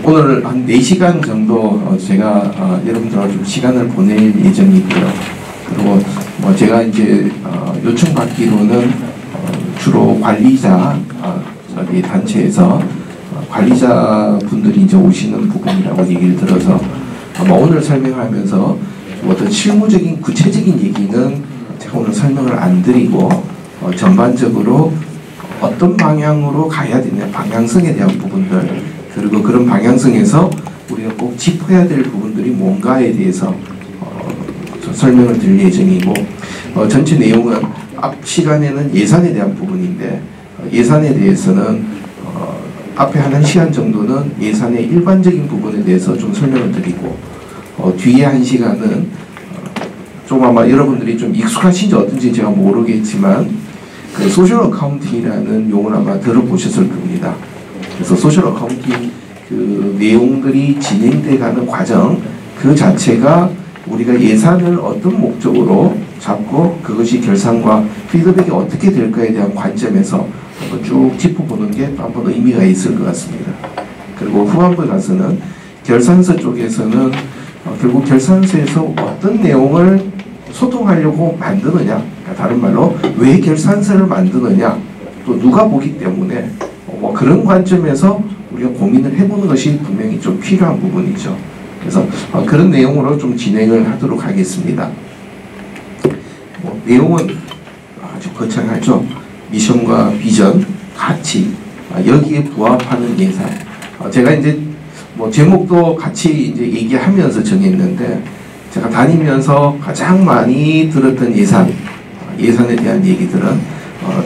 오늘 한 4시간 정도 제가 여러분들하고 좀 시간을 보낼 예정이고요. 그리고 제가 이제 요청받기로는 주로 관리자 저기 단체에서 관리자분들이 이제 오시는 부분이라고 얘기를 들어서 아마 오늘 설명하면서 어떤 실무적인 구체적인 얘기는 제가 오늘 설명을 안 드리고 전반적으로 어떤 방향으로 가야 되냐, 방향성에 대한 부분들, 그리고 그런 방향성에서 우리가 꼭 짚어야 될 부분들이 뭔가에 대해서 설명을 드릴 예정이고, 전체 내용은 앞 시간에는 예산에 대한 부분인데, 예산에 대해서는 앞에 한 1시간 정도는 예산의 일반적인 부분에 대해서 좀 설명을 드리고, 뒤에 1시간은 좀 아마 여러분들이 좀 익숙하신지 어떤지 제가 모르겠지만 그 소셜 어카운팅이라는 용어를 아마 들어보셨을 겁니다. 그래서 소셜 어카운팅 그 내용들이 진행돼가는 과정 그 자체가 우리가 예산을 어떤 목적으로 잡고 그것이 결산과 피드백이 어떻게 될까에 대한 관점에서 한번 쭉 짚어보는 게 한번 의미가 있을 것 같습니다. 그리고 후반부에 가서는 결산서 쪽에서는 결국 결산서에서 어떤 내용을 소통하려고 만드느냐, 다른 말로 왜 결산서를 만드느냐, 또 누가 보기 때문에 그런 관점에서 우리가 고민을 해보는 것이 분명히 좀 필요한 부분이죠. 그래서 그런 내용으로 좀 진행을 하도록 하겠습니다. 내용은 아주 거창하죠. 미션과 비전, 가치, 여기에 부합하는 예산. 제가 이제 제목도 같이 이제 얘기하면서 정했는데, 제가 다니면서 가장 많이 들었던 예산에 대한 얘기들은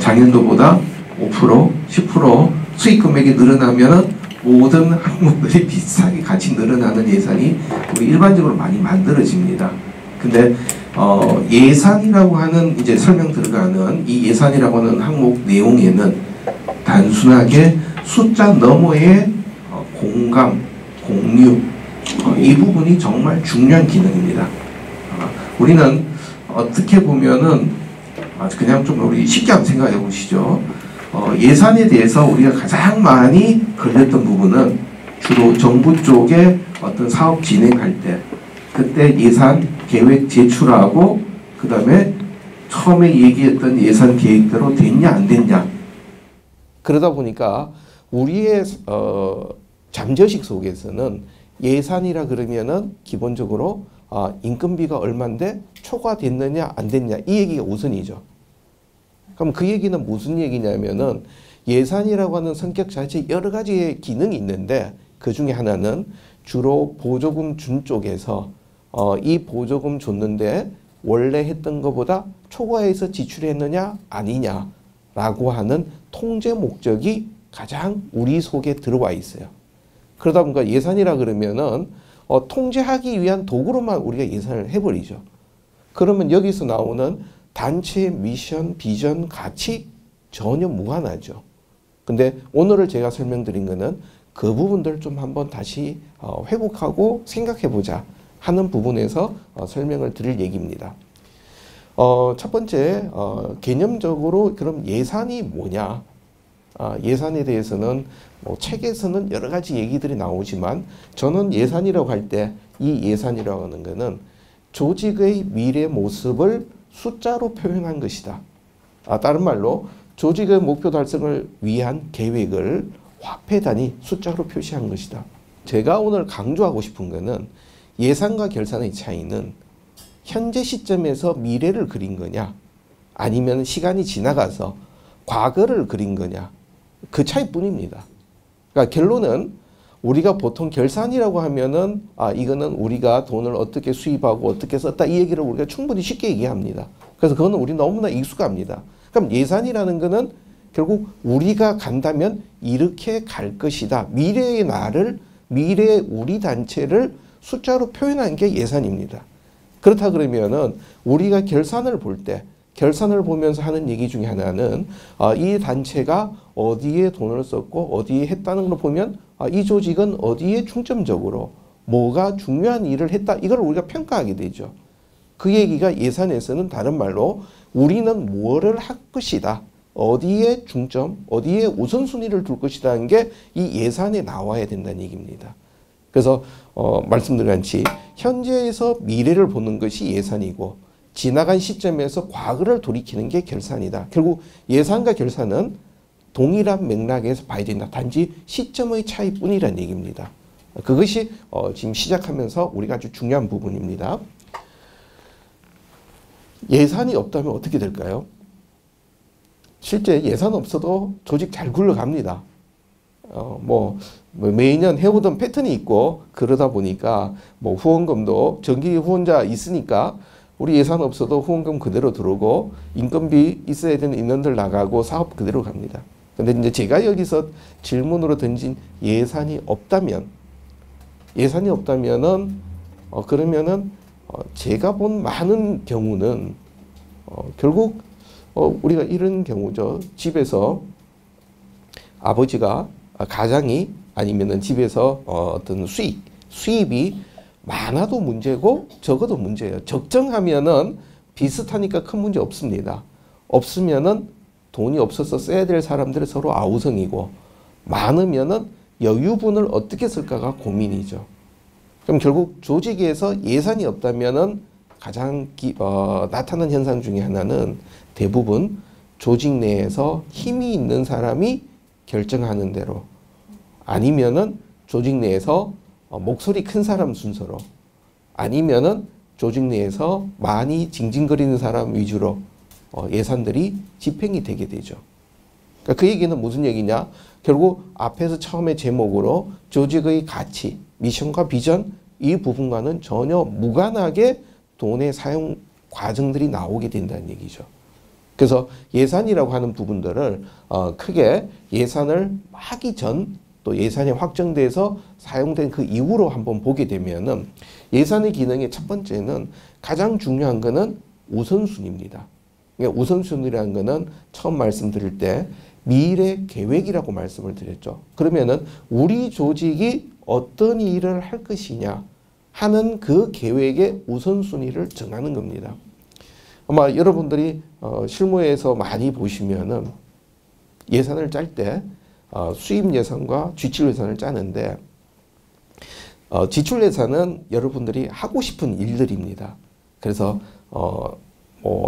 작년도보다 5%, 10% 수익 금액이 늘어나면 모든 항목들이 비슷하게 같이 늘어나는 예산이 우리 일반적으로 많이 만들어집니다. 근데 예산이라고 하는 이제 설명 들어가는 이 예산이라고 하는 항목 내용에는 단순하게 숫자 너머의 공감, 공유, 이 부분이 정말 중요한 기능입니다. 우리는 어떻게 보면은 그냥 좀 우리 쉽게 한번 생각해 보시죠. 예산에 대해서 우리가 가장 많이 걸렸던 부분은 주로 정부 쪽에 어떤 사업 진행할 때 그때 예산 계획 제출하고 그 다음에 처음에 얘기했던 예산 계획대로 됐냐 안 됐냐, 그러다 보니까 우리의 잠재의식 속에서는 예산이라 그러면은 기본적으로 인건비가 얼마인데 초과됐느냐 안 됐냐 이 얘기가 우선이죠. 그럼 그 얘기는 무슨 얘기냐면은 예산이라고 하는 성격 자체에 여러 가지의 기능이 있는데 그 중에 하나는 주로 보조금 준 쪽에서 이 보조금 줬는데 원래 했던 것보다 초과해서 지출했느냐 아니냐라고 하는 통제 목적이 가장 우리 속에 들어와 있어요. 그러다 보니까 예산이라 그러면은 통제하기 위한 도구로만 우리가 예산을 해버리죠. 그러면 여기서 나오는 단체의 미션, 비전, 가치 전혀 무관하죠. 근데 오늘 제가 설명드린 거는 그 부분들 좀 한번 다시 회복하고 생각해보자 하는 부분에서 설명을 드릴 얘기입니다. 첫 번째, 개념적으로 그럼 예산이 뭐냐? 예산에 대해서는 책에서는 여러 가지 얘기들이 나오지만 저는 예산이라고 할 때 이 예산이라고 하는 것은 조직의 미래 모습을 숫자로 표현한 것이다. 다른 말로 조직의 목표 달성을 위한 계획을 화폐 단위 숫자로 표시한 것이다. 제가 오늘 강조하고 싶은 것은 예산과 결산의 차이는 현재 시점에서 미래를 그린 거냐 아니면 시간이 지나가서 과거를 그린 거냐 그 차이뿐입니다. 그러니까 결론은 우리가 보통 결산이라고 하면은 이거는 우리가 돈을 어떻게 수입하고 어떻게 썼다 이 얘기를 우리가 충분히 쉽게 얘기합니다. 그래서 그거는 우리 너무나 익숙합니다. 그럼 예산이라는 거는 결국 우리가 간다면 이렇게 갈 것이다. 미래의 나를, 미래의 우리 단체를 숫자로 표현한 게 예산입니다. 그렇다 그러면은 우리가 결산을 볼 때 결산을 보면서 하는 얘기 중에 하나는 이 단체가 어디에 돈을 썼고 어디에 했다는 걸 보면 이 조직은 어디에 중점적으로 뭐가 중요한 일을 했다 이걸 우리가 평가하게 되죠. 그 얘기가 예산에서는 다른 말로 우리는 뭐를 할 것이다. 어디에 중점, 어디에 우선순위를 둘 것이라는 게 이 예산에 나와야 된다는 얘기입니다. 그래서 말씀드린 같이 현재에서 미래를 보는 것이 예산이고 지나간 시점에서 과거를 돌이키는 게 결산이다. 결국 예산과 결산은 동일한 맥락에서 봐야 된다. 단지 시점의 차이뿐이라는 얘기입니다. 그것이 지금 시작하면서 우리가 아주 중요한 부분입니다. 예산이 없다면 어떻게 될까요? 실제 예산 없어도 조직 잘 굴러갑니다. 매년 해오던 패턴이 있고 그러다 보니까 후원금도 정기 후원자 있으니까 우리 예산 없어도 후원금 그대로 들어오고 인건비 있어야 되는 인원들 나가고 사업 그대로 갑니다. 근데 이제 제가 여기서 질문으로 던진 예산이 없다면은 그러면은 제가 본 많은 경우는 결국 우리가 이런 경우죠. 집에서 아버지가 가장이 아니면은 집에서 어떤 수입이 많아도 문제고 적어도 문제예요. 적정하면은 비슷하니까 큰 문제 없습니다. 없으면은 돈이 없어서 써야 될 사람들은 서로 아우성이고 많으면은 여유분을 어떻게 쓸까가 고민이죠. 그럼 결국 조직에서 예산이 없다면은 가장 나타나는 현상 중에 하나는 대부분 조직 내에서 힘이 있는 사람이 결정하는 대로 아니면은 조직 내에서 목소리 큰 사람 순서로 아니면은 조직 내에서 많이 징징거리는 사람 위주로 예산들이 집행이 되게 되죠. 그러니까 그 얘기는 무슨 얘기냐? 결국 앞에서 처음에 제목으로 조직의 가치, 미션과 비전 이 부분과는 전혀 무관하게 돈의 사용 과정들이 나오게 된다는 얘기죠. 그래서 예산이라고 하는 부분들을 크게 예산을 하기 전 또 예산이 확정돼서 사용된 그 이후로 한번 보게 되면은 예산의 기능의 첫 번째는 가장 중요한 거는 우선순위입니다. 그러니까 우선순위라는 거는 처음 말씀드릴 때 미래 계획이라고 말씀을 드렸죠. 그러면은 우리 조직이 어떤 일을 할 것이냐 하는 그 계획의 우선순위를 정하는 겁니다. 아마 여러분들이 실무에서 많이 보시면은 예산을 짤 때 수입 예산과 지출 예산을 짜는데 지출 예산은 여러분들이 하고 싶은 일들입니다. 그래서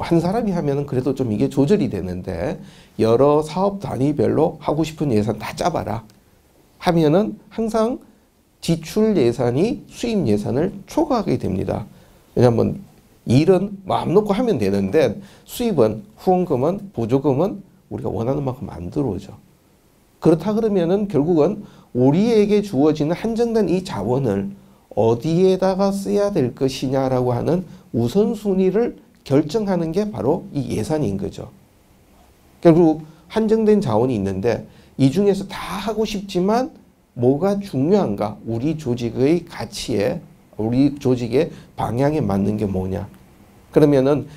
한 사람이 하면은 그래도 좀 이게 조절이 되는데 여러 사업 단위별로 하고 싶은 예산 다 짜봐라 하면은 항상 지출 예산이 수입 예산을 초과하게 됩니다. 왜냐하면 일은 마음 놓고 하면 되는데 수입은 후원금은 보조금은 우리가 원하는 만큼 안 들어오죠. 그렇다 그러면은 결국은 우리에게 주어지는 한정된 이 자원을 어디에다가 써야 될 것이냐라고 하는 우선순위를 결정하는 게 바로 이 예산인 거죠. 결국 한정된 자원이 있는데 이 중에서 다 하고 싶지만 뭐가 중요한가? 우리 조직의 가치에, 우리 조직의 방향에 맞는 게 뭐냐? 그러면은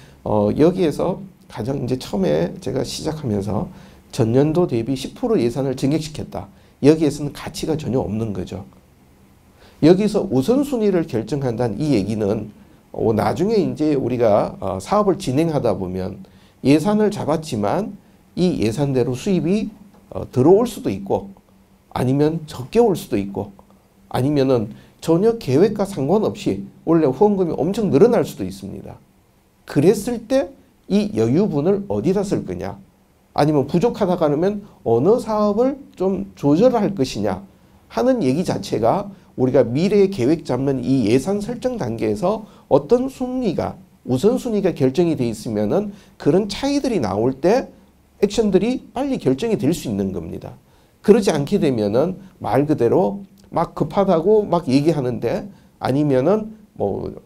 여기에서 가장 이제 처음에 제가 시작하면서 전년도 대비 10% 예산을 증액시켰다. 여기에서는 가치가 전혀 없는 거죠. 여기서 우선순위를 결정한다는 이 얘기는 나중에 이제 우리가 사업을 진행하다 보면 예산을 잡았지만 이 예산대로 수입이 들어올 수도 있고 아니면 적게 올 수도 있고 아니면은 전혀 계획과 상관없이 원래 후원금이 엄청 늘어날 수도 있습니다. 그랬을 때 이 여유분을 어디다 쓸 거냐 아니면 부족하다가 하면 어느 사업을 좀 조절할 것이냐 하는 얘기 자체가 우리가 미래의 계획 잡는 이 예산 설정 단계에서 어떤 순위가 우선순위가 결정이 돼 있으면은 그런 차이들이 나올 때 액션들이 빨리 결정이 될 수 있는 겁니다. 그러지 않게 되면은 말 그대로 막 급하다고 막 얘기하는데 아니면은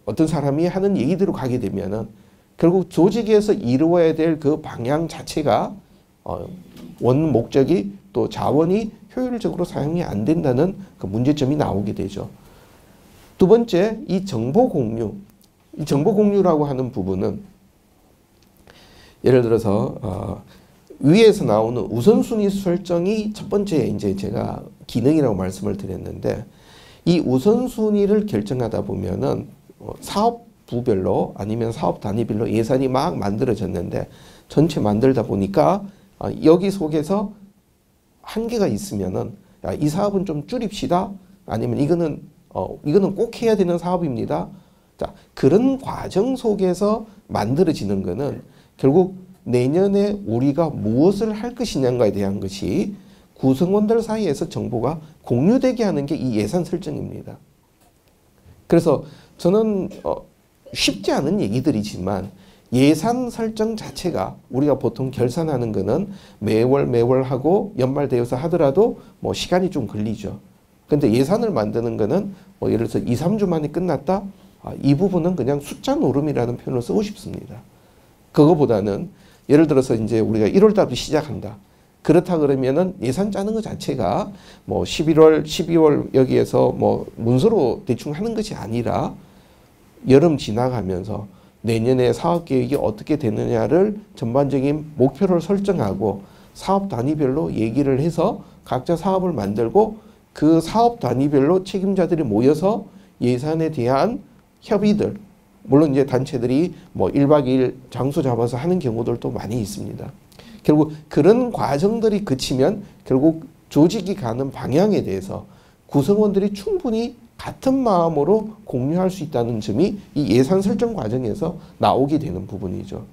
어떤 사람이 하는 얘기대로 가게 되면은 결국 조직에서 이루어야 될 그 방향 자체가 원 목적이 또 자원이 효율적으로 사용이 안 된다는 그 문제점이 나오게 되죠. 두 번째, 이 정보 공유. 이 정보 공유라고 하는 부분은 예를 들어서 위에서 나오는 우선순위 설정이 첫 번째 이제 제가 기능이라고 말씀을 드렸는데 이 우선순위를 결정하다 보면은 사업부별로 아니면 사업 단위별로 예산이 막 만들어졌는데 전체 만들다 보니까 여기 속에서 한계가 있으면은 야, 이 사업은 좀 줄입시다. 아니면 이거는 이거는 꼭 해야 되는 사업입니다. 자, 그런 과정 속에서 만들어지는 거는 결국 내년에 우리가 무엇을 할 것이냐에 대한 것이 구성원들 사이에서 정보가 공유되게 하는 게 이 예산 설정입니다. 그래서 저는 쉽지 않은 얘기들이지만 예산 설정 자체가 우리가 보통 결산하는 거는 매월 하고 연말 되어서 하더라도 뭐 시간이 좀 걸리죠. 근데 예산을 만드는 거는 뭐 예를 들어서 2, 3주 만에 끝났다? 이 부분은 그냥 숫자 노름이라는 표현을 쓰고 싶습니다. 그거보다는 예를 들어서 이제 우리가 1월 달부터 시작한다. 그렇다 그러면은 예산 짜는 것 자체가 뭐 11월, 12월 여기에서 뭐 문서로 대충 하는 것이 아니라 여름 지나가면서 내년에 사업 계획이 어떻게 되느냐를 전반적인 목표를 설정하고 사업 단위별로 얘기를 해서 각자 사업을 만들고 그 사업 단위별로 책임자들이 모여서 예산에 대한 협의들, 물론 이제 단체들이 뭐 1박 2일 장소 잡아서 하는 경우들도 많이 있습니다. 결국 그런 과정들이 그치면 결국 조직이 가는 방향에 대해서 구성원들이 충분히 같은 마음으로 공유할 수 있다는 점이 이 예산 설정 과정에서 나오게 되는 부분이죠.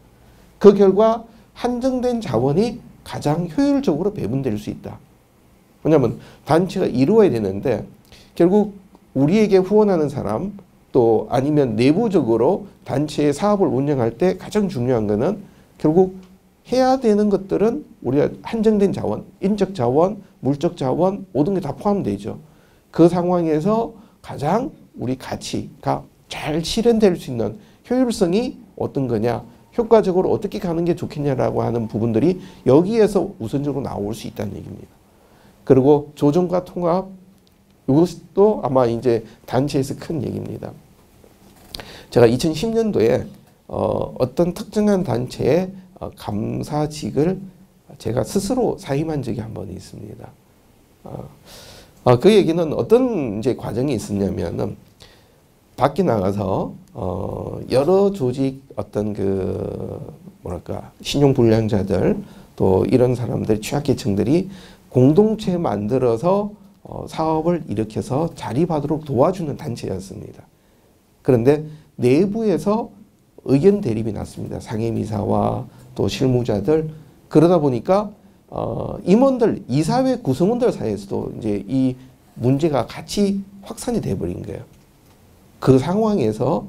그 결과 한정된 자원이 가장 효율적으로 배분될 수 있다. 왜냐하면 단체가 이루어야 되는데 결국 우리에게 후원하는 사람 또 아니면 내부적으로 단체의 사업을 운영할 때 가장 중요한 것은 결국 해야 되는 것들은 우리가 한정된 자원, 인적 자원, 물적 자원 모든 게 다 포함되죠. 그 상황에서 가장 우리 가치가 잘 실현될 수 있는 효율성이 어떤 거냐, 효과적으로 어떻게 가는 게 좋겠냐라고 하는 부분들이 여기에서 우선적으로 나올 수 있다는 얘기입니다. 그리고 조정과 통합, 이것도 아마 이제 단체에서 큰 얘기입니다. 제가 2010년도에 어떤 특정한 단체의 감사직을 제가 스스로 사임한 적이 한 번 있습니다. 그 얘기는 어떤 이제 과정이 있었냐면은 밖에 나가서 여러 조직 어떤 그 뭐랄까 신용 불량자들 또 이런 사람들 취약계층들이 공동체 만들어서 사업을 일으켜서 자립하도록 도와주는 단체였습니다. 그런데 내부에서 의견 대립이 났습니다. 상임이사와 또 실무자들. 그러다 보니까 임원들, 이사회 구성원들 사이에서도 이제 이 문제가 같이 확산이 돼버린 거예요. 그 상황에서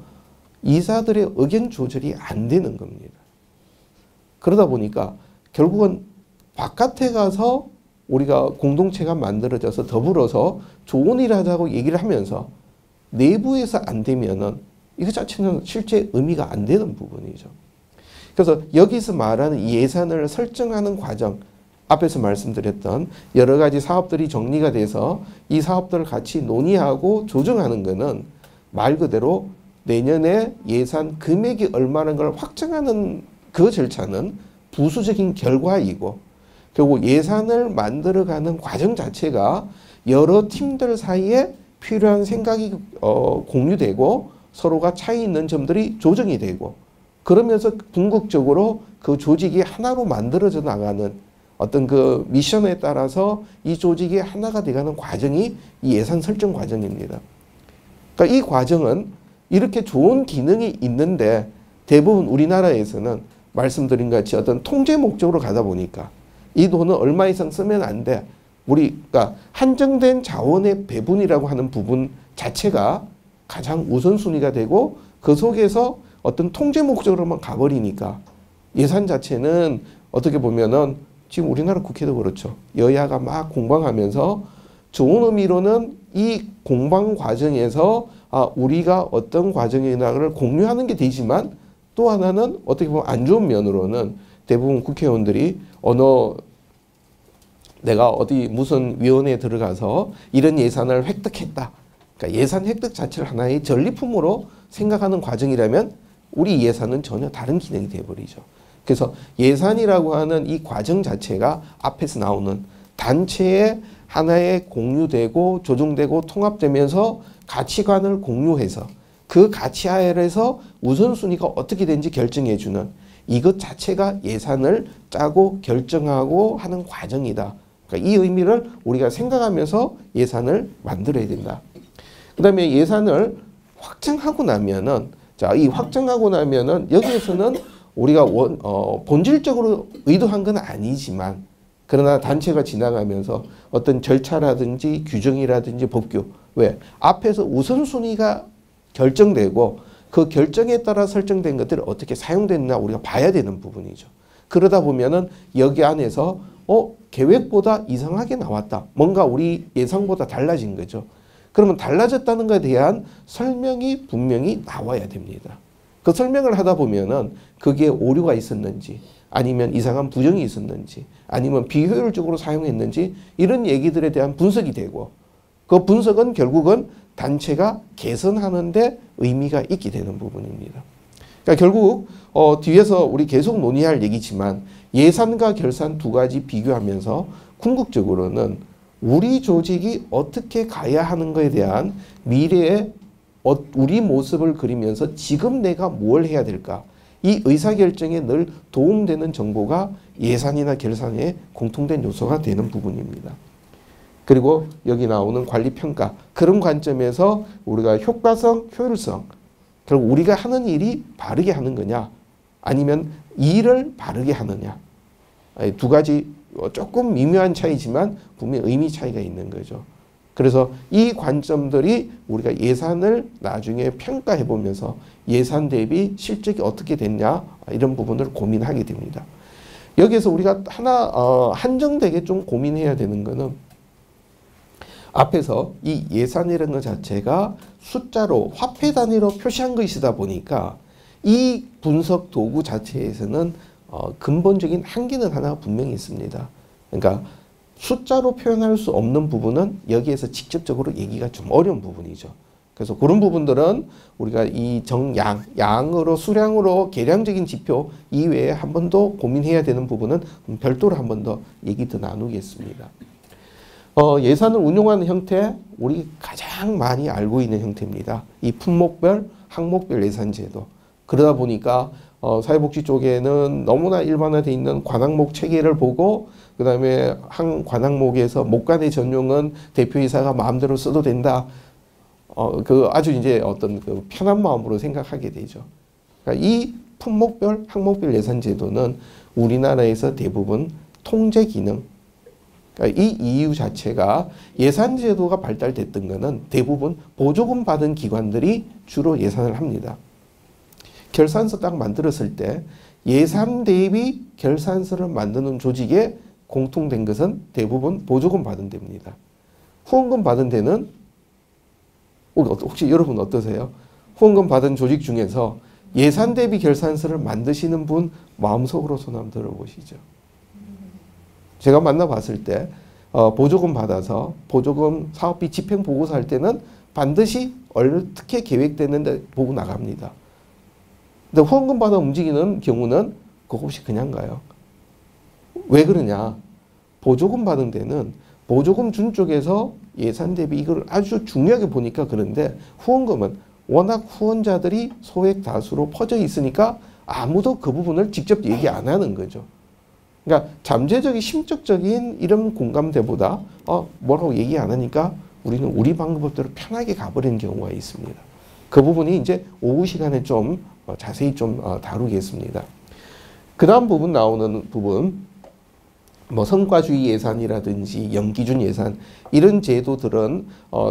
이사들의 의견 조절이 안 되는 겁니다. 그러다 보니까 결국은 바깥에 가서 우리가 공동체가 만들어져서 더불어서 좋은 일 하자고 얘기를 하면서 내부에서 안 되면은 이거 자체는 실제 의미가 안 되는 부분이죠. 그래서 여기서 말하는 이 예산을 설정하는 과정, 앞에서 말씀드렸던 여러 가지 사업들이 정리가 돼서 이 사업들을 같이 논의하고 조정하는 것은 말 그대로 내년에 예산 금액이 얼마라는 걸 확정하는 그 절차는 부수적인 결과이고 결국 예산을 만들어가는 과정 자체가 여러 팀들 사이에 필요한 생각이 공유되고 서로가 차이 있는 점들이 조정이 되고 그러면서 궁극적으로 그 조직이 하나로 만들어져 나가는 어떤 그 미션에 따라서 이 조직이 하나가 돼가는 과정이 이 예산 설정 과정입니다. 그러니까 이 과정은 이렇게 좋은 기능이 있는데 대부분 우리나라에서는 말씀드린 것 같이 어떤 통제 목적으로 가다 보니까 이 돈은 얼마 이상 쓰면 안 돼. 우리가 한정된 자원의 배분이라고 하는 부분 자체가 가장 우선순위가 되고 그 속에서 어떤 통제 목적으로만 가버리니까 예산 자체는 어떻게 보면은 지금 우리나라 국회도 그렇죠. 여야가 막 공방하면서 좋은 의미로는 이 공방 과정에서 우리가 어떤 과정이나를 공유하는 게 되지만 또 하나는 어떻게 보면 안 좋은 면으로는 대부분 국회의원들이 내가 어디 무슨 위원회에 들어가서 이런 예산을 획득했다. 그러니까 예산 획득 자체를 하나의 전리품으로 생각하는 과정이라면 우리 예산은 전혀 다른 기능이 되어버리죠. 그래서 예산이라고 하는 이 과정 자체가 앞에서 나오는 단체의 하나의 공유되고 조정되고 통합되면서 가치관을 공유해서 그 가치하에서 우선순위가 어떻게 되는지 결정해주는 이것 자체가 예산을 짜고 결정하고 하는 과정이다. 그러니까 이 의미를 우리가 생각하면서 예산을 만들어야 된다. 그다음에 예산을 확정하고 나면은 자, 이 확정하고 나면은 여기에서는 우리가 본질적으로 의도한 건 아니지만 그러나 단체가 지나가면서 어떤 절차라든지 규정이라든지 법규 왜 앞에서 우선순위가 결정되고 그 결정에 따라 설정된 것들이 어떻게 사용됐나 우리가 봐야 되는 부분이죠. 그러다 보면은 여기 안에서 계획보다 이상하게 나왔다. 뭔가 우리 예상보다 달라진 거죠. 그러면 달라졌다는 것에 대한 설명이 분명히 나와야 됩니다. 그 설명을 하다 보면은 그게 오류가 있었는지 아니면 이상한 부정이 있었는지 아니면 비효율적으로 사용했는지 이런 얘기들에 대한 분석이 되고 그 분석은 결국은 단체가 개선하는 데 의미가 있게 되는 부분입니다. 그러니까 결국 뒤에서 우리 계속 논의할 얘기지만 예산과 결산 두 가지 비교하면서 궁극적으로는 우리 조직이 어떻게 가야 하는 것에 대한 미래의 우리 모습을 그리면서 지금 내가 뭘 해야 될까? 이 의사결정에 늘 도움되는 정보가 예산이나 결산의 공통된 요소가 되는 부분입니다. 그리고 여기 나오는 관리평가 그런 관점에서 우리가 효과성, 효율성 결국 우리가 하는 일이 바르게 하는 거냐 아니면 일을 바르게 하느냐 두 가지 조금 미묘한 차이지만 분명히 의미 차이가 있는 거죠. 그래서 이 관점들이 우리가 예산을 나중에 평가해 보면서 예산 대비 실적이 어떻게 됐냐 이런 부분을 고민하게 됩니다. 여기에서 우리가 하나 한정되게 좀 고민해야 되는 거는 앞에서 이 예산이라는 것 자체가 숫자로 화폐 단위로 표시한 것이다 보니까 이 분석 도구 자체에서는 근본적인 한계는 하나 분명히 있습니다. 그러니까 숫자로 표현할 수 없는 부분은 여기에서 직접적으로 얘기가 좀 어려운 부분이죠. 그래서 그런 부분들은 우리가 이 정양, 양으로 수량으로 계량적인 지표 이외에 한 번 더 고민해야 되는 부분은 별도로 한 번 더 얘기 더 나누겠습니다. 예산을 운용하는 형태, 우리 가장 많이 알고 있는 형태입니다. 이 품목별, 항목별 예산제도. 그러다 보니까 사회복지 쪽에는 너무나 일반화되어 있는 관항목 체계를 보고 그 다음에 한 관항목에서 목간의 전용은 대표이사가 마음대로 써도 된다. 그 아주 이제 어떤 그 편한 마음으로 생각하게 되죠. 그러니까 이 품목별, 항목별 예산제도는 우리나라에서 대부분 통제 기능, 그러니까 이 이유 자체가 예산제도가 발달됐던 것은 대부분 보조금 받은 기관들이 주로 예산을 합니다. 결산서 딱 만들었을 때 예산 대비 결산서를 만드는 조직에 공통된 것은 대부분 보조금 받은 데입니다. 후원금 받은 데는 혹시 여러분 어떠세요? 후원금 받은 조직 중에서 예산 대비 결산서를 만드시는 분 마음속으로 손 한번 들어보시죠. 제가 만나봤을 때 보조금 받아서 보조금 사업비 집행 보고서 할 때는 반드시 어떻게 계획됐는데 보고 나갑니다. 근데 후원금 받아 움직이는 경우는 그거 없이 그냥 가요. 왜 그러냐? 보조금 받은 데는 보조금 준 쪽에서 예산 대비 이걸 아주 중요하게 보니까 그런데 후원금은 워낙 후원자들이 소액 다수로 퍼져 있으니까 아무도 그 부분을 직접 얘기 안 하는 거죠. 그러니까 잠재적인 심적적인 이런 공감대보다 뭐라고 얘기 안 하니까 우리는 우리 방법대로 편하게 가버리는 경우가 있습니다. 그 부분이 이제 오후 시간에 좀 자세히 좀 다루겠습니다. 그 다음 부분 나오는 부분 뭐 성과주의 예산이라든지 연기준 예산 이런 제도들은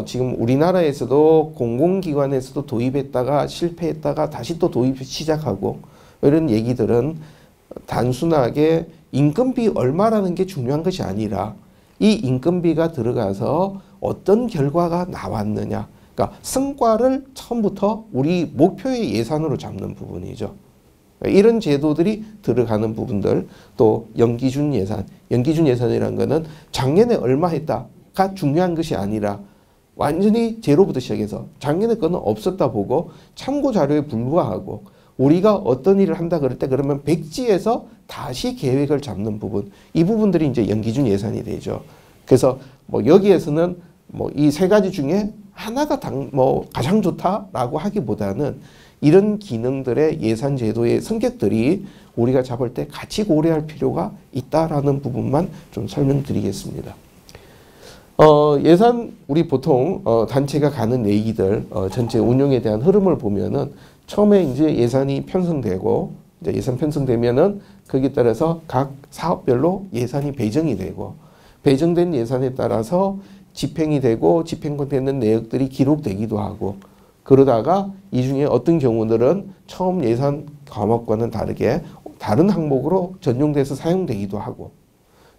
지금 우리나라에서도 공공기관에서도 도입했다가 실패했다가 다시 또 도입 시작하고 이런 얘기들은 단순하게 인건비 얼마라는 게 중요한 것이 아니라 이 인건비가 들어가서 어떤 결과가 나왔느냐 그러니까 성과를 처음부터 우리 목표의 예산으로 잡는 부분이죠. 이런 제도들이 들어가는 부분들 또 연기준 예산 연기준 예산이라는 거는 작년에 얼마 했다가 중요한 것이 아니라 완전히 제로부터 시작해서 작년에 거는 없었다 보고 참고 자료에 불과하고 우리가 어떤 일을 한다 그럴 때 그러면 백지에서 다시 계획을 잡는 부분 이 부분들이 이제 연기준 예산이 되죠. 그래서 뭐 여기에서는 뭐 이 세 가지 중에 하나가 가장 좋다라고 하기보다는 이런 기능들의 예산 제도의 성격들이 우리가 잡을 때 같이 고려할 필요가 있다라는 부분만 좀 설명드리겠습니다. 예산 우리 보통 단체가 가는 얘기들 전체 운영에 대한 흐름을 보면은 처음에 이제 예산이 편성되고 이제 예산 편성되면은 거기에 따라서 각 사업별로 예산이 배정이 되고 배정된 예산에 따라서 집행이 되고 집행되는 내역들이 기록되기도 하고 그러다가 이 중에 어떤 경우들은 처음 예산 과목과는 다르게 다른 항목으로 전용돼서 사용되기도 하고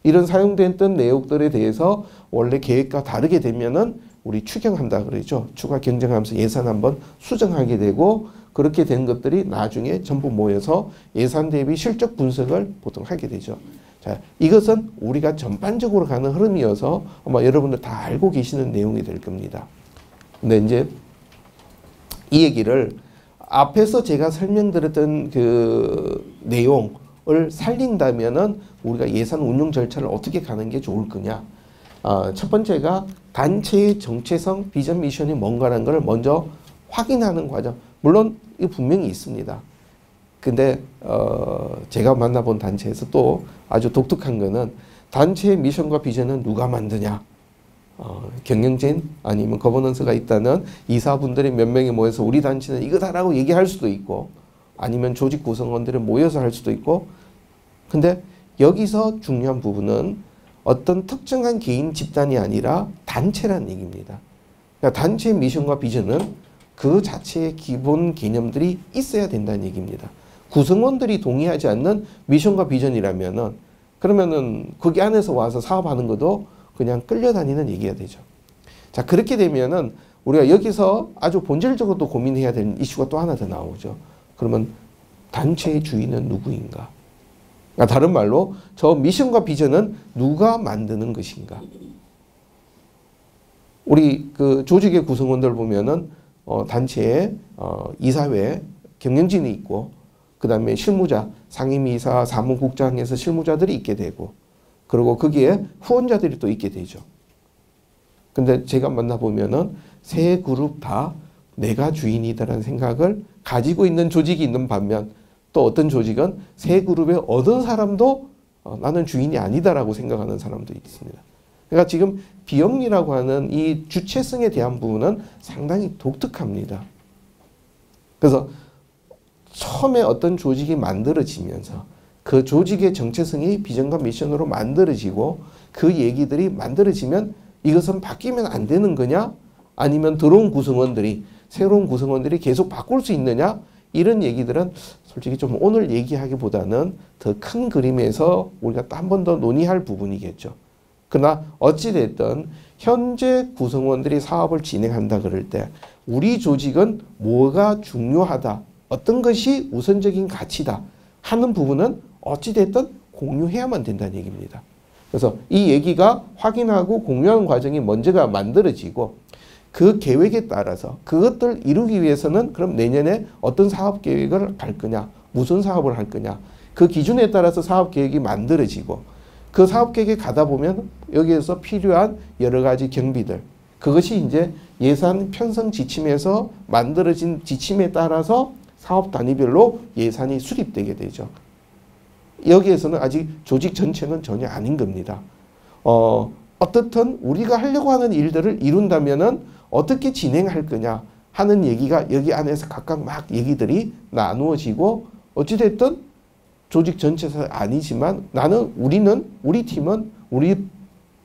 이런 사용됐던 내용들에 대해서 원래 계획과 다르게 되면은 우리 추경한다 그러죠. 추가 경정하면서 예산 한번 수정하게 되고 그렇게 된 것들이 나중에 전부 모여서 예산 대비 실적 분석을 보통 하게 되죠. 자, 이것은 우리가 전반적으로 가는 흐름이어서 아마 여러분들 다 알고 계시는 내용이 될 겁니다. 근데 이제 이 얘기를 앞에서 제가 설명드렸던 그 내용을 살린다면은 우리가 예산 운용 절차를 어떻게 가는 게 좋을 거냐. 첫 번째가 단체의 정체성, 비전, 미션이 뭔가라는 걸 먼저 확인하는 과정. 물론 이거 분명히 있습니다. 근데 제가 만나본 단체에서 또 아주 독특한 거는 단체의 미션과 비전은 누가 만드냐. 경영진 아니면 거버넌스가 있다는 이사분들이 몇 명이 모여서 우리 단체는 이거다라고 얘기할 수도 있고 아니면 조직 구성원들이 모여서 할 수도 있고 근데 여기서 중요한 부분은 어떤 특정한 개인 집단이 아니라 단체라는 얘기입니다. 그러니까 단체의 미션과 비전은 그 자체의 기본 개념들이 있어야 된다는 얘기입니다. 구성원들이 동의하지 않는 미션과 비전이라면은 그러면은 거기 안에서 와서 사업하는 것도 그냥 끌려다니는 얘기가 되죠. 자, 그렇게 되면은 우리가 여기서 아주 본질적으로 또 고민해야 되는 이슈가 또 하나 더 나오죠. 그러면 단체의 주인은 누구인가? 그러니까 다른 말로 저 미션과 비전은 누가 만드는 것인가? 우리 그 조직의 구성원들 보면은 단체에 이사회 경영진이 있고 그 다음에 실무자, 상임이사, 사무국장에서 실무자들이 있게 되고 그리고 거기에 후원자들이 또 있게 되죠. 근데 제가 만나보면은 세 그룹 다 내가 주인이다라는 생각을 가지고 있는 조직이 있는 반면 또 어떤 조직은 세 그룹의 어떤 사람도 나는 주인이 아니다라고 생각하는 사람도 있습니다. 그러니까 지금 비영리라고 하는 이 주체성에 대한 부분은 상당히 독특합니다. 그래서 처음에 어떤 조직이 만들어지면서 그 조직의 정체성이 비전과 미션으로 만들어지고 그 얘기들이 만들어지면 이것은 바뀌면 안 되는 거냐? 아니면 들어온 구성원들이 새로운 구성원들이 계속 바꿀 수 있느냐? 이런 얘기들은 솔직히 좀 오늘 얘기하기보다는 더 큰 그림에서 우리가 또 한 번 더 논의할 부분이겠죠. 그러나 어찌됐든 현재 구성원들이 사업을 진행한다 그럴 때 우리 조직은 뭐가 중요하다, 어떤 것이 우선적인 가치다 하는 부분은 어찌됐든 공유해야만 된다는 얘기입니다. 그래서 이 얘기가 확인하고 공유하는 과정이 먼저가 만들어지고 그 계획에 따라서 그것들 이루기 위해서는 그럼 내년에 어떤 사업 계획을 갈 거냐, 무슨 사업을 할 거냐 그 기준에 따라서 사업 계획이 만들어지고 그 사업 계획에 가다 보면 여기에서 필요한 여러 가지 경비들 그것이 이제 예산 편성 지침에서 만들어진 지침에 따라서 사업 단위별로 예산이 수립되게 되죠. 여기에서는 아직 조직 전체는 전혀 아닌 겁니다. 어떻든 우리가 하려고 하는 일들을 이룬다면은 어떻게 진행할 거냐 하는 얘기가 여기 안에서 각각 막 얘기들이 나누어지고 어찌됐든 조직 전체에서 아니지만 우리 팀은 우리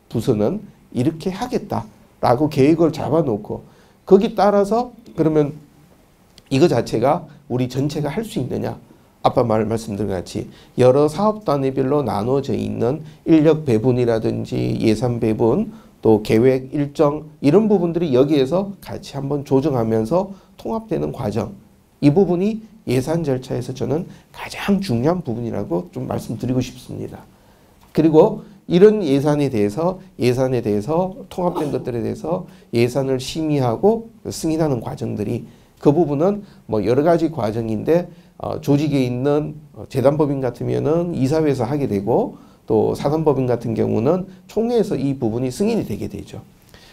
부서는 이렇게 하겠다라고 계획을 잡아놓고 거기 따라서 그러면 이거 자체가 우리 전체가 할 수 있느냐 아까 말씀드린 같이 여러 사업 단위별로 나눠져 있는 인력 배분이라든지 예산 배분 또 계획 일정 이런 부분들이 여기에서 같이 한번 조정하면서 통합되는 과정 이 부분이 예산 절차에서 저는 가장 중요한 부분이라고 좀 말씀드리고 싶습니다. 그리고 이런 예산에 대해서 통합된 것들에 대해서 예산을 심의하고 승인하는 과정들이 그 부분은 뭐 여러 가지 과정인데 조직에 있는 재단법인 같으면은 이사회에서 하게 되고 또 사단법인 같은 경우는 총회에서 이 부분이 승인이 되게 되죠.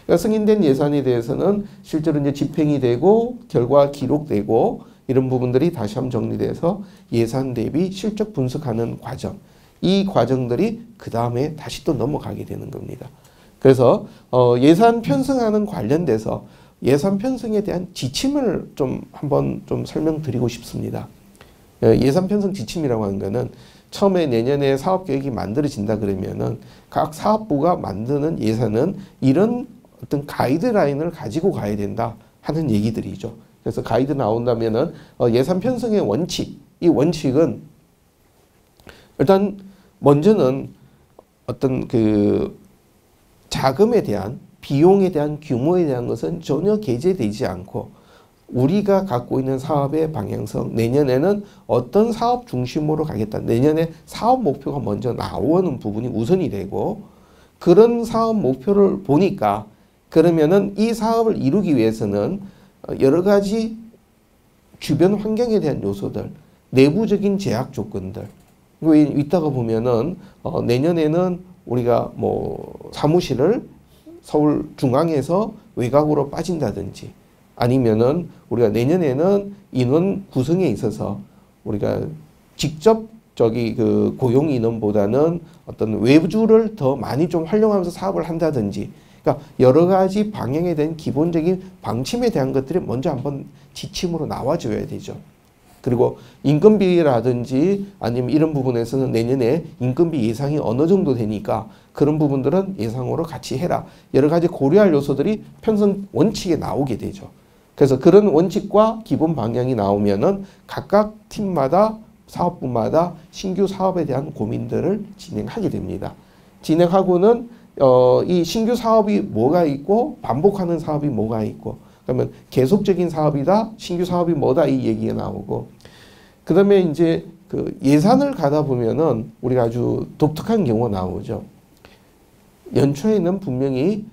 그러니까 승인된 예산에 대해서는 실제로 이제 집행이 되고 결과 기록되고 이런 부분들이 다시 한번 정리돼서 예산 대비 실적 분석하는 과정 이 과정들이 그 다음에 다시 또 넘어가게 되는 겁니다. 그래서 예산 편성하는 관련돼서 예산 편성에 대한 지침을 좀 한번 좀 설명드리고 싶습니다. 예산 편성 지침이라고 하는 거는 처음에 내년에 사업계획이 만들어진다 그러면은 각 사업부가 만드는 예산은 이런 어떤 가이드라인을 가지고 가야 된다 하는 얘기들이죠. 그래서 가이드 나온다면은 예산 편성의 원칙, 이 원칙은 일단 먼저는 어떤 그 자금에 대한 비용에 대한 규모에 대한 것은 전혀 게재되지 않고 우리가 갖고 있는 사업의 방향성, 내년에는 어떤 사업 중심으로 가겠다. 내년에 사업 목표가 먼저 나오는 부분이 우선이 되고 그런 사업 목표를 보니까 그러면은 이 사업을 이루기 위해서는 여러 가지 주변 환경에 대한 요소들, 내부적인 제약 조건들 이따가 보면은 내년에는 우리가 뭐 사무실을 서울 중앙에서 외곽으로 빠진다든지 아니면은 우리가 내년에는 인원 구성에 있어서 우리가 직접 그 고용 인원보다는 어떤 외주를 더 많이 좀 활용하면서 사업을 한다든지 그러니까 여러 가지 방향에 대한 기본적인 방침에 대한 것들이 먼저 한번 지침으로 나와줘야 되죠. 그리고 인건비라든지 아니면 이런 부분에서는 내년에 인건비 예상이 어느 정도 되니까 그런 부분들은 예상으로 같이 해라. 여러 가지 고려할 요소들이 편성 원칙에 나오게 되죠. 그래서 그런 원칙과 기본 방향이 나오면은 각각 팀마다 사업부마다 신규 사업에 대한 고민들을 진행하게 됩니다. 진행하고는 이 신규 사업이 뭐가 있고 반복하는 사업이 뭐가 있고 그러면 계속적인 사업이다, 신규 사업이 뭐다 이 얘기가 나오고 그 다음에 이제 그 예산을 가다 보면은 우리가 아주 독특한 경우가 나오죠. 연초에는 분명히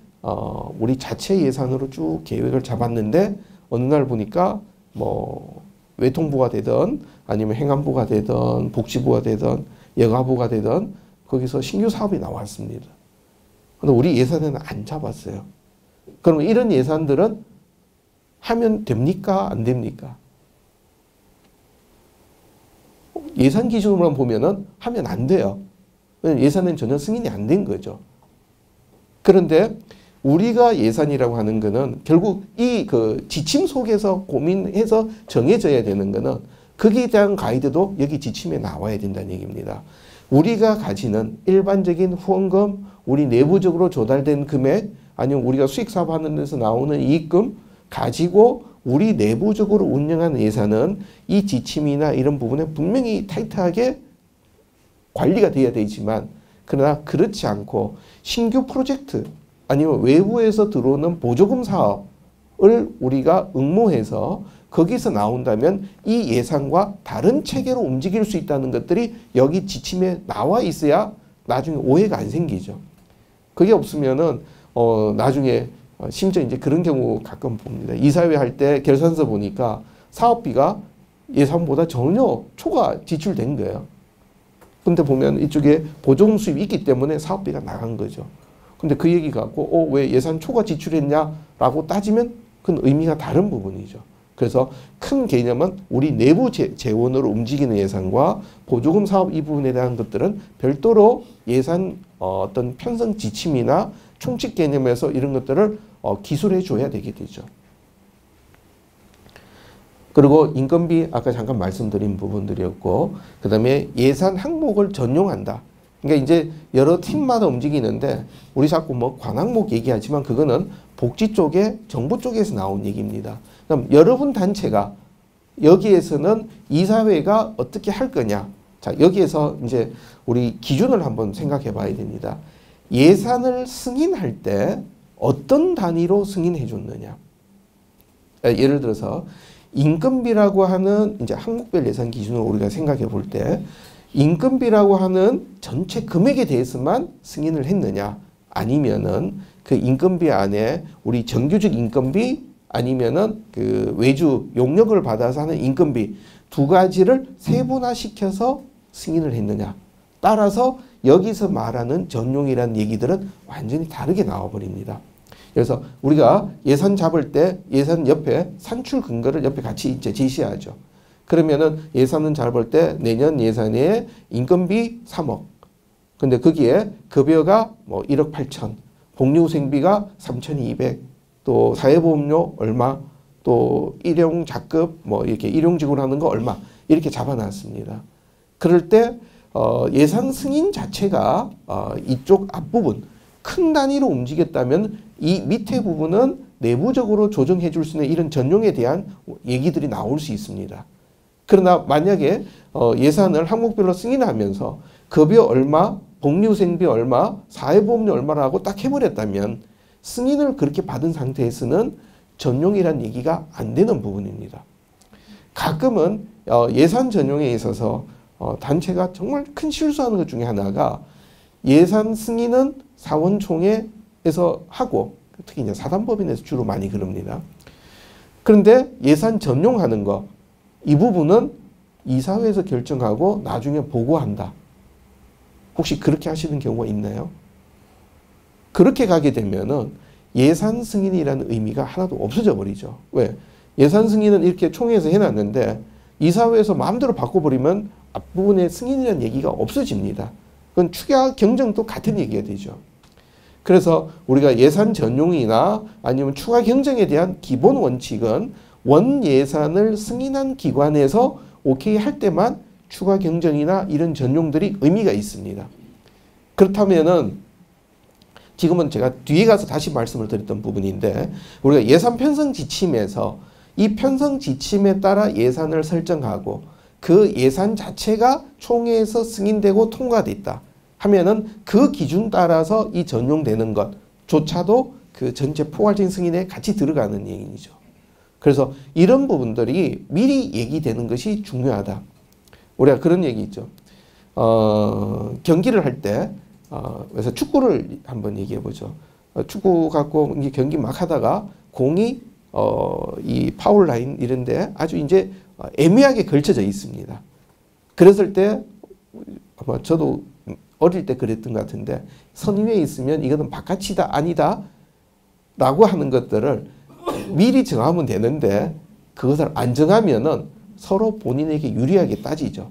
우리 자체 예산으로 쭉 계획을 잡았는데 어느 날 보니까 뭐 외통부가 되든 아니면 행안부가 되든 복지부가 되든 여가부가 되든 거기서 신규 사업이 나왔습니다. 근데 우리 예산에는 안 잡았어요. 그러면 이런 예산들은 하면 됩니까? 안 됩니까? 예산 기준으로만 보면은 하면 안 돼요. 예산은 전혀 승인이 안 된 거죠. 그런데 우리가 예산이라고 하는 거는 결국 이 그 지침 속에서 고민해서 정해져야 되는 거는 거기에 대한 가이드도 여기 지침에 나와야 된다는 얘기입니다. 우리가 가지는 일반적인 후원금, 우리 내부적으로 조달된 금액, 아니면 우리가 수익 사업하는 데서 나오는 이익금 가지고 우리 내부적으로 운영하는 예산은 이 지침이나 이런 부분에 분명히 타이트하게 관리가 돼야 되지만 그러나 그렇지 않고 신규 프로젝트 아니면 외부에서 들어오는 보조금 사업을 우리가 응모해서 거기서 나온다면 이 예산과 다른 체계로 움직일 수 있다는 것들이 여기 지침에 나와 있어야 나중에 오해가 안 생기죠. 그게 없으면은 나중에 심지어 이제 그런 경우 가끔 봅니다. 이사회 할 때 결산서 보니까 사업비가 예산보다 전혀 초과 지출된 거예요. 근데 보면 이쪽에 보조금 수입이 있기 때문에 사업비가 나간 거죠. 근데 그 얘기 갖고 왜 예산 초과 지출했냐라고 따지면 그건 의미가 다른 부분이죠. 그래서 큰 개념은 우리 내부 재원으로 움직이는 예산과 보조금 사업 이 부분에 대한 것들은 별도로 예산 어떤 편성 지침이나 총칙 개념에서 이런 것들을 기술해 줘야 되게 되죠. 그리고 인건비 아까 잠깐 말씀드린 부분들이었고 그 다음에 예산 항목을 전용한다. 그러니까 이제 여러 팀마다 움직이는데 우리 자꾸 뭐 관항목 얘기하지만 그거는 복지 쪽에 정부 쪽에서 나온 얘기입니다. 그럼 여러분 단체가 여기에서는 이사회가 어떻게 할 거냐. 자, 여기에서 이제 우리 기준을 한번 생각해 봐야 됩니다. 예산을 승인할 때 어떤 단위로 승인해 줬느냐. 예를 들어서 인건비라고 하는 이제 항목별 예산 기준을 우리가 생각해 볼 때 인건비라고 하는 전체 금액에 대해서만 승인을 했느냐 아니면은 그 인건비 안에 우리 정규직 인건비 아니면은 그 외주 용역을 받아서 하는 인건비 두 가지를 세분화시켜서 승인을 했느냐 따라서 여기서 말하는 전용이라는 얘기들은 완전히 다르게 나와버립니다. 그래서 우리가 예산 잡을 때 예산 옆에 산출 근거를 옆에 같이 이제 제시하죠. 그러면은 예산은 잡을 때 내년 예산에 인건비 3억. 근데 거기에 급여가 뭐 1억 8천, 복리후생비가 3,200, 또 사회보험료 얼마, 또 일용작급, 뭐 이렇게 일용직으로 하는 거 얼마, 이렇게 잡아놨습니다. 그럴 때 예산 승인 자체가 이쪽 앞부분 큰 단위로 움직였다면 이 밑에 부분은 내부적으로 조정해 줄 수 있는 이런 전용에 대한 얘기들이 나올 수 있습니다. 그러나 만약에 예산을 항목별로 승인하면서 급여 얼마, 복리후생비 얼마, 사회보험료 얼마라고 딱 해버렸다면 승인을 그렇게 받은 상태에서는 전용이란 얘기가 안 되는 부분입니다. 가끔은 예산 전용에 있어서 단체가 정말 큰 실수하는 것 중에 하나가 예산 승인은 사원총회에서 하고 특히 이제 사단법인에서 주로 많이 그럽니다. 그런데 예산 전용하는 거 이 부분은 이사회에서 결정하고 나중에 보고한다. 혹시 그렇게 하시는 경우가 있나요? 그렇게 가게 되면은 예산 승인이라는 의미가 하나도 없어져 버리죠. 왜? 예산 승인은 이렇게 총회에서 해놨는데 이사회에서 마음대로 바꿔버리면 앞부분에 승인이라는 얘기가 없어집니다. 그건 추가 경정도 같은 얘기가 되죠. 그래서 우리가 예산 전용이나 아니면 추가 경정에 대한 기본 원칙은 원 예산을 승인한 기관에서 오케이 할 때만 추가 경정이나 이런 전용들이 의미가 있습니다. 그렇다면은 지금은 제가 뒤에 가서 다시 말씀을 드렸던 부분인데 우리가 예산 편성 지침에서 이 편성 지침에 따라 예산을 설정하고 그 예산 자체가 총회에서 승인되고 통과됐다 하면은 그 기준 따라서 이 전용되는 것조차도 그 전체 포괄적인 승인에 같이 들어가는 얘기죠. 그래서 이런 부분들이 미리 얘기되는 것이 중요하다. 우리가 그런 얘기 있죠. 경기를 할 때 그래서 축구를 한번 얘기해 보죠. 축구 갖고 이제 경기 막 하다가 공이 이 파울 라인 이런데 아주 이제 애매하게 걸쳐져 있습니다. 그랬을 때 아마 저도 어릴 때 그랬던 것 같은데 선 위에 있으면 이거는 바깥이다 아니다 라고 하는 것들을 미리 정하면 되는데 그것을 안 정하면은 서로 본인에게 유리하게 따지죠.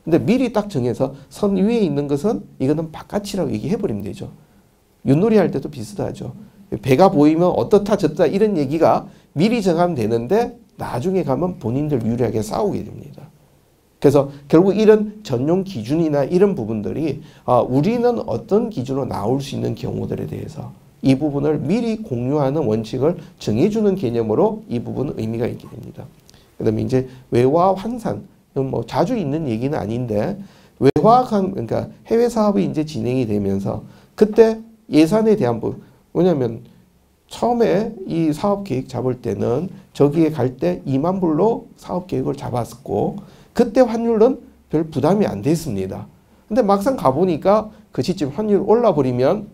근데 미리 딱 정해서 선 위에 있는 것은 이거는 바깥이라고 얘기해 버리면 되죠. 윷놀이 할 때도 비슷하죠. 배가 보이면 어떻다 저렇다 이런 얘기가 미리 정하면 되는데 나중에 가면 본인들 유리하게 싸우게 됩니다. 그래서 결국 이런 전용 기준이나 이런 부분들이 우리는 어떤 기준으로 나올 수 있는 경우들에 대해서 이 부분을 미리 공유하는 원칙을 정해주는 개념으로 이 부분은 의미가 있게 됩니다. 그 다음에 이제 외화 환산, 뭐 자주 있는 얘기는 아닌데 외화 그러니까 해외 사업이 이제 진행이 되면서 그때 예산에 대한 부분, 왜냐하면 처음에 이 사업 계획 잡을 때는 저기에 갈 때 2만 불로 사업 계획을 잡았고 그때 환율은 별 부담이 안 됐습니다. 근데 막상 가보니까 그 시점 환율 올라버리면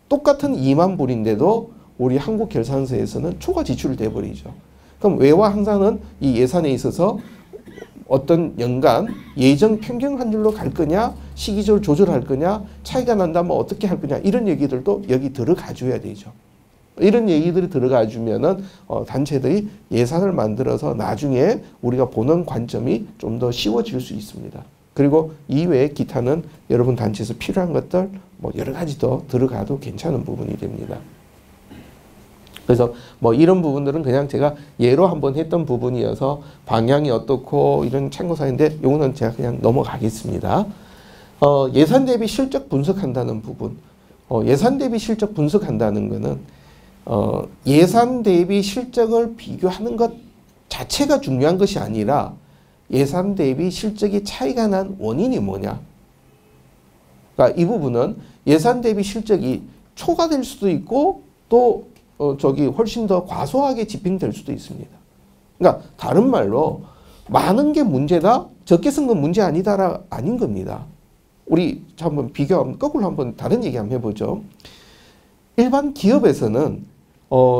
똑같은 2만 불인데도 우리 한국 결산서에서는 초과 지출이 돼버리죠. 그럼 외화 환산은 이 예산에 있어서 어떤 연간 예정 평균 환율로 갈 거냐, 시기적으로 조절할 거냐, 차이가 난다면 어떻게 할 거냐 이런 얘기들도 여기 들어가 줘야 되죠. 이런 얘기들이 들어가 주면은 단체들이 예산을 만들어서 나중에 우리가 보는 관점이 좀 더 쉬워질 수 있습니다. 그리고 이외에 기타는 여러분 단체에서 필요한 것들 뭐 여러 가지 더 들어가도 괜찮은 부분이 됩니다. 그래서 뭐 이런 부분들은 그냥 제가 예로 한번 했던 부분이어서 방향이 어떻고 이런 참고사인데 요거는 제가 그냥 넘어가겠습니다. 예산 대비 실적 분석한다는 부분. 예산 대비 실적 분석한다는 거는 예산 대비 실적을 비교하는 것 자체가 중요한 것이 아니라 예산 대비 실적이 차이가 난 원인이 뭐냐. 그러니까 이 부분은 예산 대비 실적이 초과될 수도 있고 또 훨씬 더 과소하게 집행될 수도 있습니다. 그러니까 다른 말로 많은 게 문제다, 적게 쓴 건 문제 아니다라 아닌 겁니다. 우리 한번 비교하면 거꾸로 한번 다른 얘기 한번 해보죠. 일반 기업에서는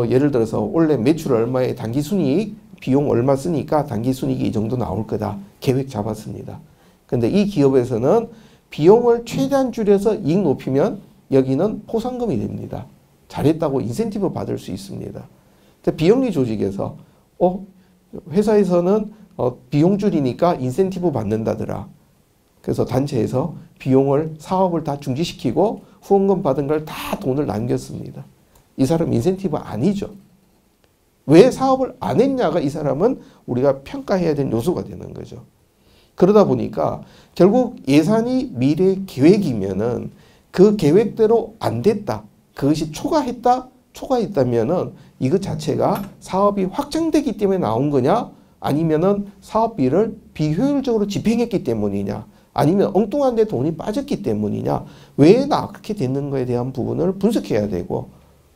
예를 들어서 원래 매출 얼마에 당기순이익 비용 얼마 쓰니까 당기순이익이 이 정도 나올 거다 계획 잡았습니다. 근데 이 기업에서는 비용을 최대한 줄여서 이익 높이면 여기는 포상금이 됩니다. 잘했다고 인센티브 받을 수 있습니다. 비영리 조직에서 회사에서는 비용 줄이니까 인센티브 받는다더라. 그래서 단체에서 비용을 사업을 다 중지시키고 후원금 받은 걸 다 돈을 남겼습니다. 이 사람 인센티브 아니죠. 왜 사업을 안 했냐가 이 사람은 우리가 평가해야 되는 요소가 되는 거죠. 그러다 보니까 결국 예산이 미래 계획이면은 그 계획대로 안 됐다. 그것이 초과했다면은 이것 자체가 사업이 확정되기 때문에 나온 거냐? 아니면은 사업비를 비효율적으로 집행했기 때문이냐? 아니면 엉뚱한 데 돈이 빠졌기 때문이냐? 왜 그렇게 됐는 거에 대한 부분을 분석해야 되고,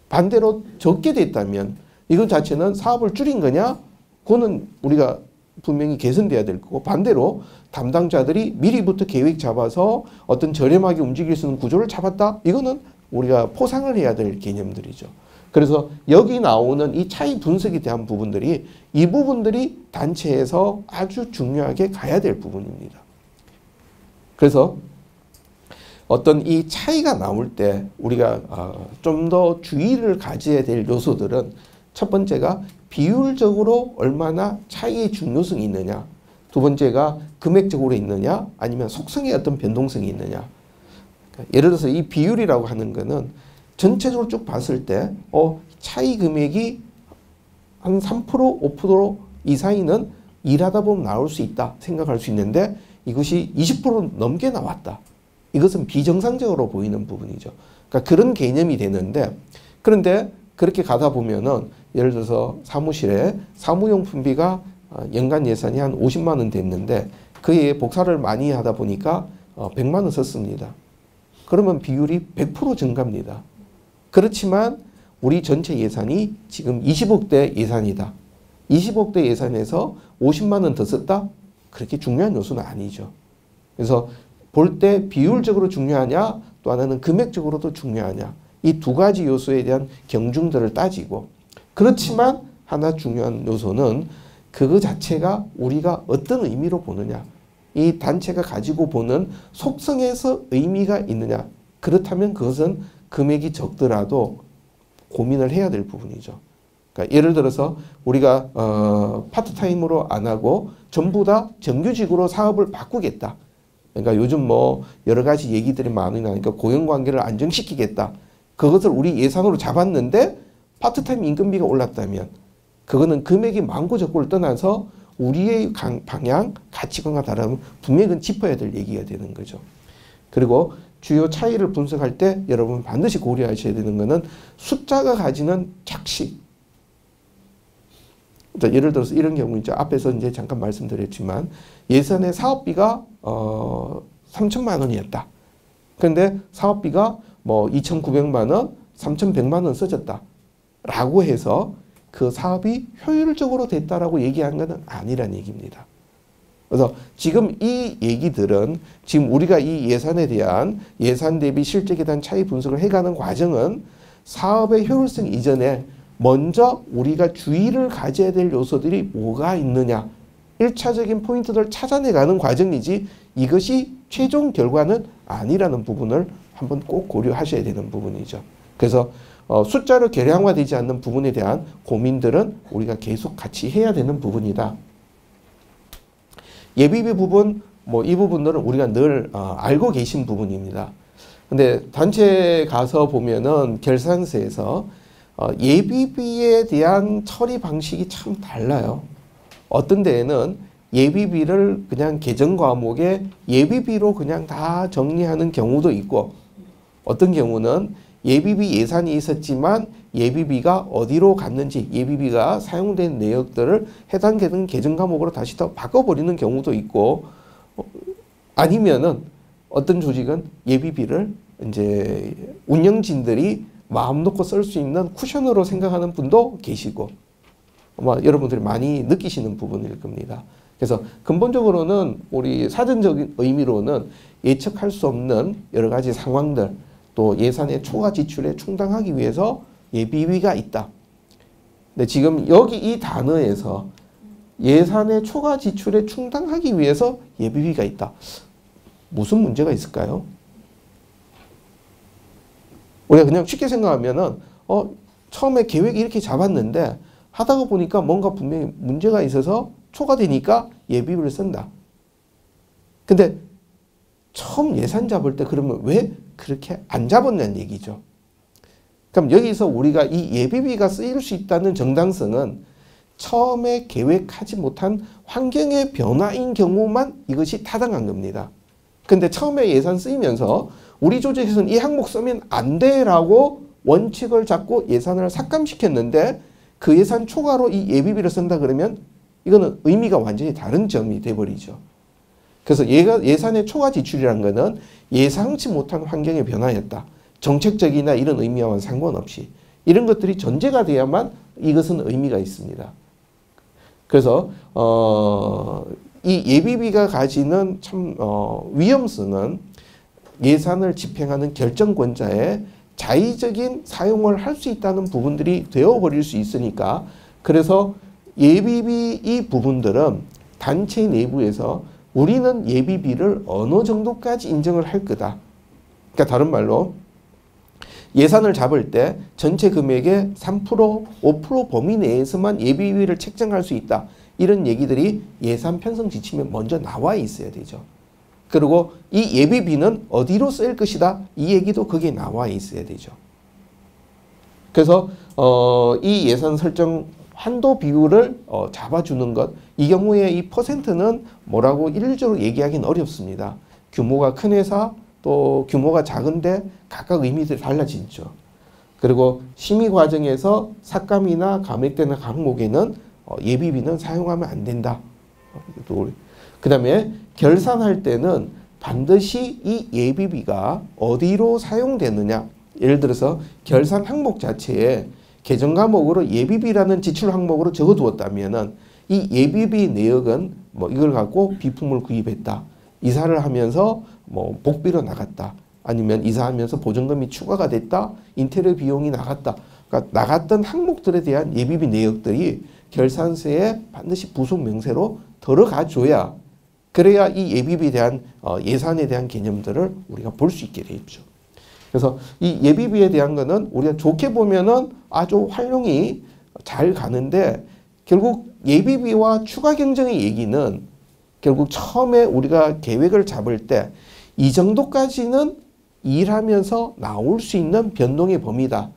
반대로 적게 됐다면 이것 자체는 사업을 줄인 거냐? 그거는 우리가 분명히 개선돼야 될 거고, 반대로 담당자들이 미리부터 계획 잡아서 어떤 저렴하게 움직일 수 있는 구조를 잡았다? 이거는 우리가 포상을 해야 될 개념들이죠. 그래서 여기 나오는 이 차이 분석에 대한 부분들이, 이 부분들이 단체에서 아주 중요하게 가야 될 부분입니다. 그래서 어떤 이 차이가 나올 때 우리가 좀 더 주의를 가져야 될 요소들은, 첫 번째가 비율적으로 얼마나 차이의 중요성이 있느냐, 두 번째가 금액적으로 있느냐, 아니면 속성의 어떤 변동성이 있느냐. 예를 들어서 이 비율이라고 하는 거는 전체적으로 쭉 봤을 때 차이 금액이 한 3%, 5% 이상은 일하다 보면 나올 수 있다 생각할 수 있는데, 이것이 20% 넘게 나왔다. 이것은 비정상적으로 보이는 부분이죠. 그러니까 그런 개념이 되는데, 그런데 그렇게 가다 보면은 예를 들어서 사무실에 사무용품비가 연간 예산이 한 50만 원 됐는데 그에 복사를 많이 하다 보니까 100만 원 썼습니다. 그러면 비율이 100% 증가입니다. 그렇지만 우리 전체 예산이 지금 20억대 예산이다. 20억대 예산에서 50만 원 더 썼다? 그렇게 중요한 요소는 아니죠. 그래서 볼 때 비율적으로 중요하냐, 또 하나는 금액적으로도 중요하냐, 이 두 가지 요소에 대한 경중들을 따지고, 그렇지만 하나 중요한 요소는 그거 자체가 우리가 어떤 의미로 보느냐, 이 단체가 가지고 보는 속성에서 의미가 있느냐. 그렇다면 그것은 금액이 적더라도 고민을 해야 될 부분이죠. 그러니까 예를 들어서 우리가 파트타임으로 안 하고 전부 다 정규직으로 사업을 바꾸겠다. 그러니까 요즘 뭐 여러 가지 얘기들이 많이 나니까 고용관계를 안정시키겠다. 그것을 우리 예산으로 잡았는데 파트타임 임금비가 올랐다면 그거는 금액이 많고 적고를 떠나서 우리의 방향, 가치관과 다르면 분명히 그건 짚어야 될 얘기가 되는 거죠. 그리고 주요 차이를 분석할 때 여러분 반드시 고려하셔야 되는 것은 숫자가 가지는 착시. 예를 들어서 이런 경우 있죠. 앞에서 이제 잠깐 말씀드렸지만 예산의 사업비가 3천만 원이었다. 그런데 사업비가 뭐 2,900만 원, 3,100만 원 써졌다. 라고 해서 그 사업이 효율적으로 됐다라고 얘기한 것은 아니란 얘기입니다. 그래서 지금 이 얘기들은 지금 우리가 이 예산에 대한 예산 대비 실적에 대한 차이 분석을 해가는 과정은 사업의 효율성 이전에 먼저 우리가 주의를 가져야 될 요소들이 뭐가 있느냐, 1차적인 포인트들을 찾아내가는 과정이지 이것이 최종 결과는 아니라는 부분을 한번 꼭 고려하셔야 되는 부분이죠. 그래서 숫자로 계량화되지 않는 부분에 대한 고민들은 우리가 계속 같이 해야 되는 부분이다. 예비비 부분, 뭐 이 부분들은 우리가 늘 알고 계신 부분입니다. 근데 단체에 가서 보면은 결산서에서 예비비에 대한 처리 방식이 참 달라요. 어떤 데에는 예비비를 그냥 계정 과목에 예비비로 그냥 다 정리하는 경우도 있고, 어떤 경우는 예비비 예산이 있었지만 예비비가 어디로 갔는지, 예비비가 사용된 내역들을 해당 계정 과목으로 다시 더 바꿔버리는 경우도 있고, 아니면은 어떤 조직은 예비비를 이제 운영진들이 마음 놓고 쓸 수 있는 쿠션으로 생각하는 분도 계시고, 아마 여러분들이 많이 느끼시는 부분일 겁니다. 그래서 근본적으로는 우리 사전적인 의미로는 예측할 수 없는 여러 가지 상황들, 또 예산의 초과 지출에 충당하기 위해서 예비비가 있다. 근데 지금 여기 이 단어에서 예산의 초과 지출에 충당하기 위해서 예비비가 있다. 무슨 문제가 있을까요? 우리가 그냥 쉽게 생각하면은 처음에 계획 이렇게 잡았는데 하다가 보니까 뭔가 분명히 문제가 있어서 초과되니까 예비비를 쓴다. 근데 처음 예산 잡을 때 그러면 왜 그렇게 안 잡았냐는 얘기죠. 그럼 여기서 우리가 이 예비비가 쓰일 수 있다는 정당성은 처음에 계획하지 못한 환경의 변화인 경우만 이것이 타당한 겁니다. 근데 처음에 예산 쓰이면서 우리 조직에서는 이 항목 쓰면 안 돼라고 원칙을 잡고 예산을 삭감시켰는데 그 예산 초과로 이 예비비를 쓴다 그러면 이거는 의미가 완전히 다른 점이 돼버리죠. 그래서 예산의 초과 지출이라는 것은 예상치 못한 환경의 변화였다. 정책적이나 이런 의미와는 상관없이 이런 것들이 전제가 돼야만 이것은 의미가 있습니다. 그래서 이 예비비가 가지는 참 위험성은 예산을 집행하는 결정권자의 자의적인 사용을 할 수 있다는 부분들이 되어버릴 수 있으니까 그래서 예비비 이 부분들은 단체 내부에서 우리는 예비비를 어느 정도까지 인정을 할 거다. 그러니까 다른 말로 예산을 잡을 때 전체 금액의 3%, 5% 범위 내에서만 예비비를 책정할 수 있다. 이런 얘기들이 예산 편성 지침에 먼저 나와 있어야 되죠. 그리고 이 예비비는 어디로 쓰일 것이다. 이 얘기도 거기에 나와 있어야 되죠. 그래서 이 예산 설정 한도 비율을 잡아주는 것, 이 경우에 이 퍼센트는 뭐라고 일률적으로 얘기하기는 어렵습니다. 규모가 큰 회사, 또 규모가 작은데 각각 의미들이 달라지죠. 그리고 심의 과정에서 삭감이나 감액되는 항목에는 예비비는 사용하면 안 된다. 그 다음에 결산할 때는 반드시 이 예비비가 어디로 사용되느냐. 예를 들어서 결산 항목 자체에 계정 과목으로 예비비라는 지출 항목으로 적어두었다면은 이 예비비 내역은 뭐 이걸 갖고 비품을 구입했다. 이사를 하면서 뭐 복비로 나갔다. 아니면 이사하면서 보증금이 추가가 됐다. 인테리어 비용이 나갔다. 그러니까 나갔던 항목들에 대한 예비비 내역들이 결산서에 반드시 부속 명세로 들어가 줘야 그래야 이 예비비에 대한 예산에 대한 개념들을 우리가 볼 수 있게 되죠. 그래서 이 예비비에 대한 거는 우리가 좋게 보면은 아주 활용이 잘 가는데 결국 예비비와 추가 경정의 얘기는 결국 처음에 우리가 계획을 잡을 때 이 정도까지는 일하면서 나올 수 있는 변동의 범위다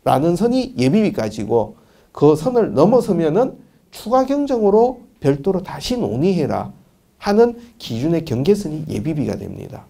라는 선이 예비비까지고 그 선을 넘어서면은 추가 경정으로 별도로 다시 논의해라 하는 기준의 경계선이 예비비가 됩니다.